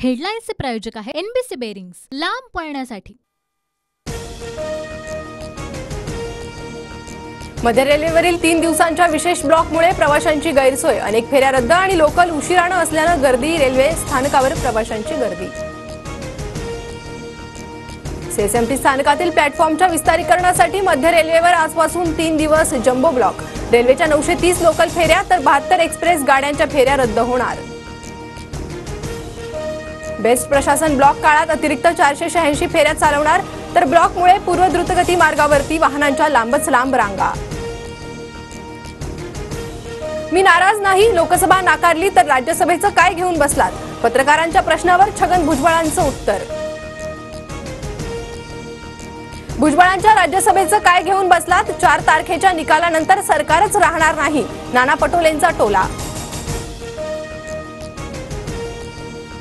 हेडलाईन्सचे प्रायोजक आहे NBC bearings, लांब पळण्यासाठी। मध्य रेल्वेवरील 3 दिवसांच्या विशेष ब्लॉकमुळे प्रवाशांची गैरसोय, अनेक फेऱ्या रद्द आणि लोकल उशिराने असल्याने गर्दी, रेल्वे स्थानकावर प्रवाशांची गर्दी। सीएसएमटी स्थानकातील प्लॅटफॉर्मच्या विस्तारीकरणासाठी मध्य रेल्वेवर आजपासून 3 दिवस जम्बो ब्लॉक। रेल्वेच्या 930 लोकल फेऱ्या तर 72 एक्सप्रेस गाड्यांच्या फेऱ्या रद्द होणार। बेस्ट प्रशासन ब्लॉक काळात अतिरिक्त 486 फेऱ्या चालवणार, तर ब्लॉकमुळे पूर्व द्रुतगती मार्गावरती वाहनांच्या लांबच लांब रांगा। मी नाराज नाही, लोकसभा नाकारली तर राज्यसभेचं काय घेऊन बसलात? पत्रकारांच्या प्रश्नावर छगन भुजबळांचं उत्तर। भुजबळांच्या राज्यसभेचं काय घेऊन बसलात? 4 तारखेच्या निकालानंतर सरकारच राहणार नाही, नाना पटोलेंचा टोला।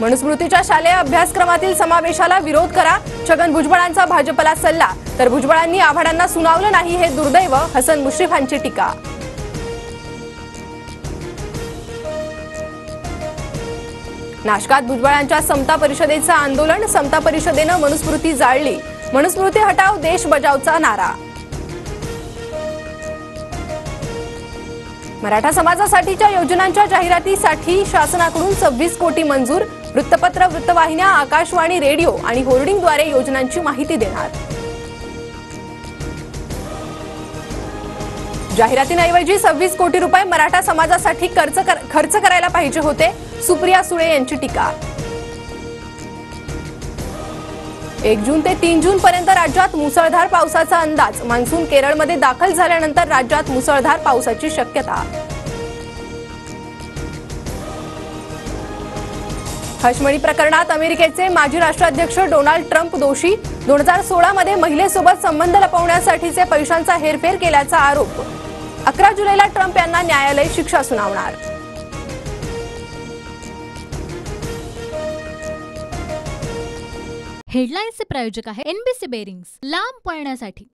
मनुस्मृतीच्या शालेय अभ्यासक्रमातील समावेशाला विरोध करा, छगन भुजबळांचा भाजपला सल्ला, तर भुजबळांनी आव्हाडांना सुनावलं नाही हे दुर्दैव, हसन मुश्रीफांची टीका। नाशकात भुजबळांच्या समता परिषदेचं आंदोलन, समता परिषदेनं मनुस्मृती जाळली, मनुस्मृती हटाव देश बचावचा नारा। मराठा समाजासाठीच्या योजनांच्या जाहिरातीसाठी शासनाकडून 26 कोटी मंजूर, वृत्तपत्र, वृत्तवाहिन्या, आकाशवाणी, रेडिओ आणि होर्डिंगद्वारे योजनांची माहिती देणार। जाहिरातींऐवजी 26 कोटी रुपये मराठा समाजासाठी खर्च करायला पाहिजे होते, सुप्रिया सुळे यांची टीका। 1 जून ते 3 जून पर्यंत राज्यात मुसळधार पावसाचा अंदाज, मान्सून केरळमध्ये दाखल झाल्यानंतर राज्यात मुसळधार पावसाची शक्यता। हशमणी प्रकरणात अमेरिकेचे माजी राष्ट्राध्यक्ष डोनाल्ड ट्रम्प दोषी, 2016 मध्ये महिलेसोबत संबंध लपवण्यासाठीचे पैशांचा हेरफेर केल्याचा आरोप। 11 जुलैला ट्रम्प यांना न्यायालय शिक्षा सुनावणार। हेडलाईन्सचे प्रायोजक आहे एनबीसी बेरिंग्स, लांब पळण्यासाठी।